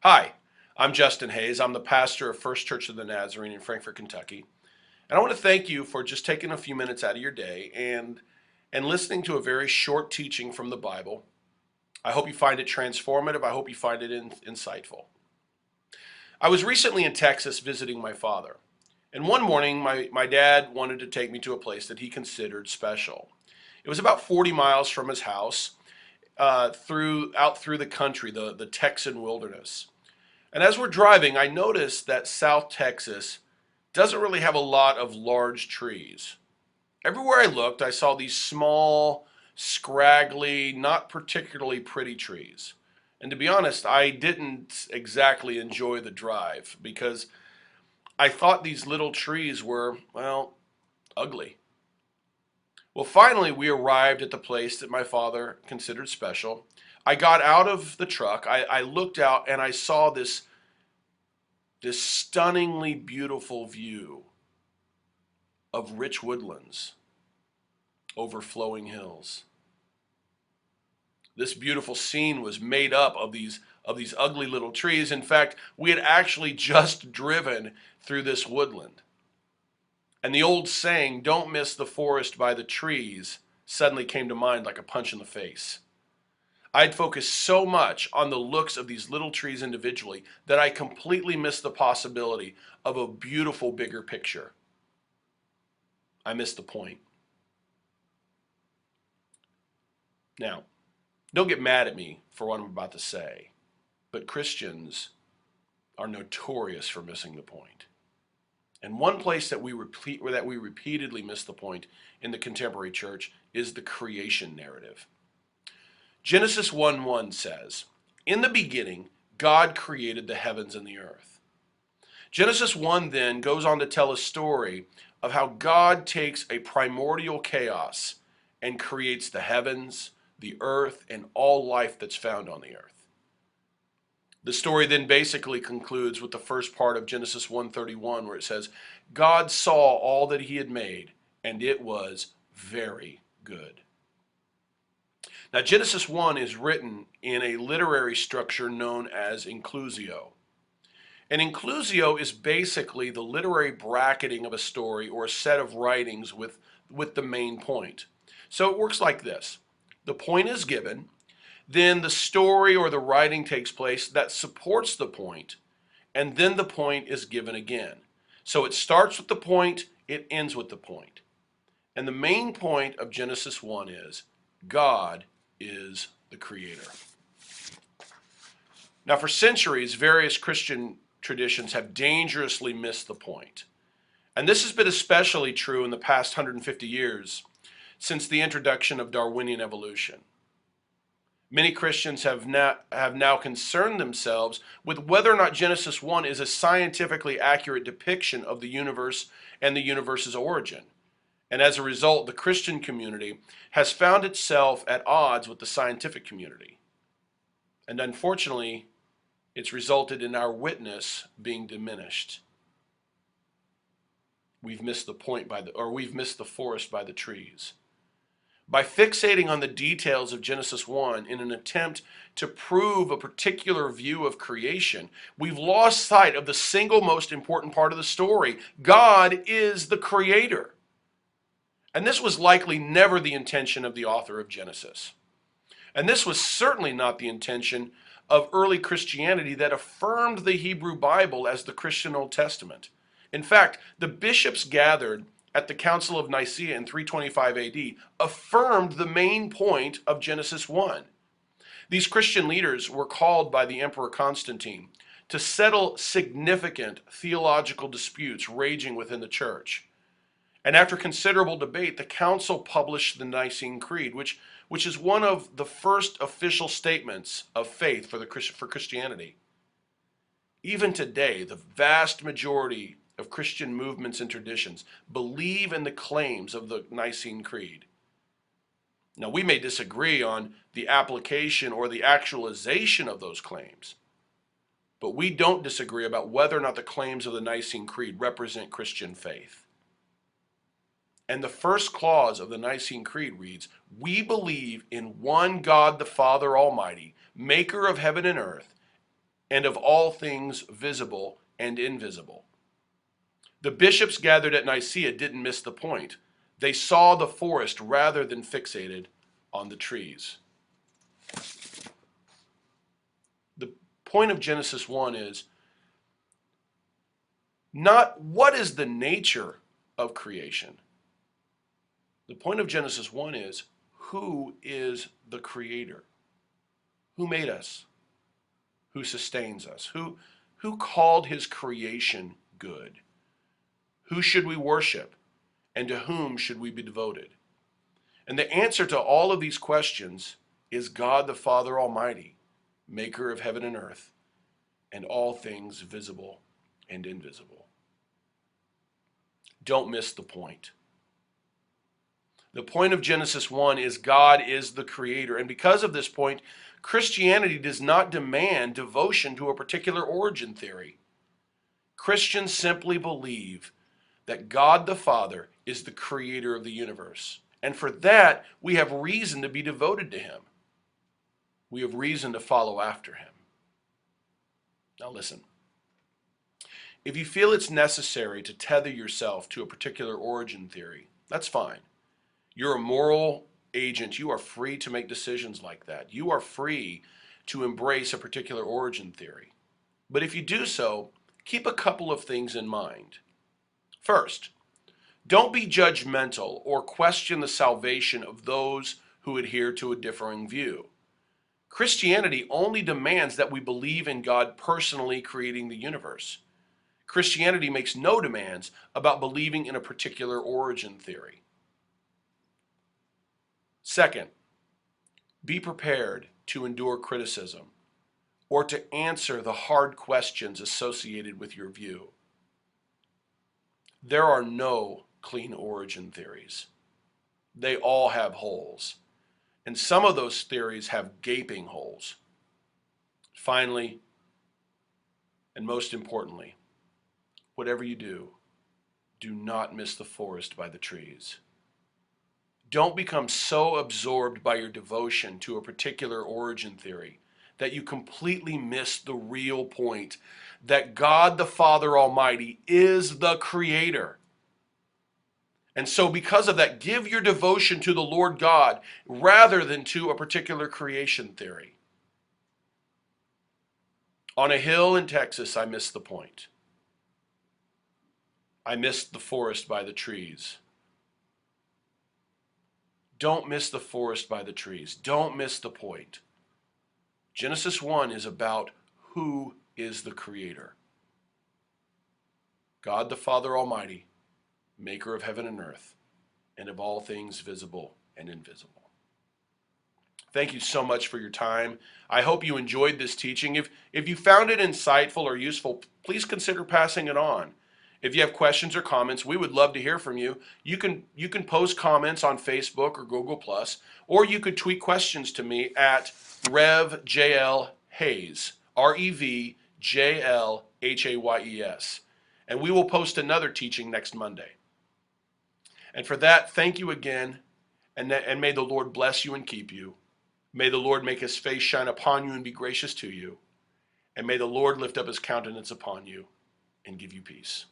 Hi, I'm Justin Hayes. I'm the pastor of First Church of the Nazarene in Frankfort, Kentucky. And I want to thank you for just taking a few minutes out of your day and listening to a very short teaching from the Bible. I hope you find it transformative. I hope you find it insightful. I was recently in Texas visiting my father. And one morning, my dad wanted to take me to a place that he considered special. It was about 40 miles from his house, out through the country, the Texan wilderness. And as we're driving, I noticed that South Texas doesn't really have a lot of large trees. Everywhere I looked, I saw these small, scraggly, not particularly pretty trees. And to be honest, I didn't exactly enjoy the drive because I thought these little trees were, well, ugly. Well, finally, we arrived at the place that my father considered special. I got out of the truck, I looked out, and I saw this stunningly beautiful view of rich woodlands over flowing hills. This beautiful scene was made up of these ugly little trees. In fact, we had actually just driven through this woodland. And the old saying, "Don't miss the forest by the trees," suddenly came to mind like a punch in the face. I'd focused so much on the looks of these little trees individually that I completely missed the possibility of a beautiful bigger picture. I missed the point. Now, don't get mad at me for what I'm about to say, but Christians are notorious for missing the point. And one place that we repeatedly miss the point in the contemporary church is the creation narrative. Genesis 1:1 says, "In the beginning, God created the heavens and the earth." Genesis 1 then goes on to tell a story of how God takes a primordial chaos and creates the heavens, the earth, and all life that's found on the earth. The story then basically concludes with the first part of Genesis 1:31, where it says, "God saw all that he had made, and it was very good." Now, Genesis 1 is written in a literary structure known as inclusio. And inclusio is basically the literary bracketing of a story or a set of writings with the main point. So it works like this. The point is given, then the story or the writing takes place that supports the point, and then the point is given again. So it starts with the point, it ends with the point. And the main point of Genesis 1 is God is the creator. Now, for centuries, various Christian traditions have dangerously missed the point. And this has been especially true in the past 150 years since the introduction of Darwinian evolution. Many Christians have now concerned themselves with whether or not Genesis 1 is a scientifically accurate depiction of the universe and the universe's origin. And as a result, the Christian community has found itself at odds with the scientific community. And unfortunately, it's resulted in our witness being diminished. We've missed the point we've missed the forest by the trees. By fixating on the details of Genesis 1 in an attempt to prove a particular view of creation, we've lost sight of the single most important part of the story. God is the creator. And this was likely never the intention of the author of Genesis. And this was certainly not the intention of early Christianity that affirmed the Hebrew Bible as the Christian Old Testament. In fact, the bishops gathered at the Council of Nicaea in 325 AD affirmed the main point of Genesis 1. These Christian leaders were called by the Emperor Constantine to settle significant theological disputes raging within the church. And after considerable debate, the council published the Nicene Creed, which is one of the first official statements of faith for Christianity. Even today, the vast majority of Christian movements and traditions believe in the claims of the Nicene Creed. Now, we may disagree on the application or the actualization of those claims, but we don't disagree about whether or not the claims of the Nicene Creed represent Christian faith. And the first clause of the Nicene Creed reads, "We believe in one God the Father Almighty, maker of heaven and earth, and of all things visible and invisible. The bishops gathered at Nicaea didn't miss the point. They saw the forest rather than fixated on the trees. The point of Genesis 1 is not what is the nature of creation. The point of Genesis 1 is who is the creator? Who made us? Who sustains us? Who called his creation good? Who should we worship? And to whom should we be devoted? And the answer to all of these questions is God the Father Almighty, maker of heaven and earth, and all things visible and invisible. Don't miss the point. The point of Genesis 1 is God is the creator. And because of this point, Christianity does not demand devotion to a particular origin theory. Christians simply believe that God the Father is the creator of the universe. And for that, we have reason to be devoted to him. We have reason to follow after him. Now listen. If you feel it's necessary to tether yourself to a particular origin theory, that's fine. You're a moral agent. You are free to make decisions like that. You are free to embrace a particular origin theory. But if you do so, keep a couple of things in mind. First, don't be judgmental or question the salvation of those who adhere to a differing view. Christianity only demands that we believe in God personally creating the universe. Christianity makes no demands about believing in a particular origin theory. Second, be prepared to endure criticism or to answer the hard questions associated with your view. There are no clean origin theories. They all have holes, and some of those theories have gaping holes. Finally, and most importantly, whatever you do, do not miss the forest by the trees. Don't become so absorbed by your devotion to a particular origin theory that you completely miss the real point that God the Father Almighty is the creator. And so because of that, give your devotion to the Lord God rather than to a particular creation theory. On a hill in Texas, I missed the point. I missed the forest by the trees. Don't miss the forest by the trees. Don't miss the point. Genesis 1 is about who is the creator. God the Father Almighty, maker of heaven and earth, and of all things visible and invisible. Thank you so much for your time. I hope you enjoyed this teaching. If you found it insightful or useful, please consider passing it on. If you have questions or comments, we would love to hear from you. You can post comments on Facebook or Google+, or you could tweet questions to me at RevJL Hayes, RevJLHayes. And we will post another teaching next Monday. And for that, thank you again, and may the Lord bless you and keep you. May the Lord make his face shine upon you and be gracious to you. And may the Lord lift up his countenance upon you and give you peace.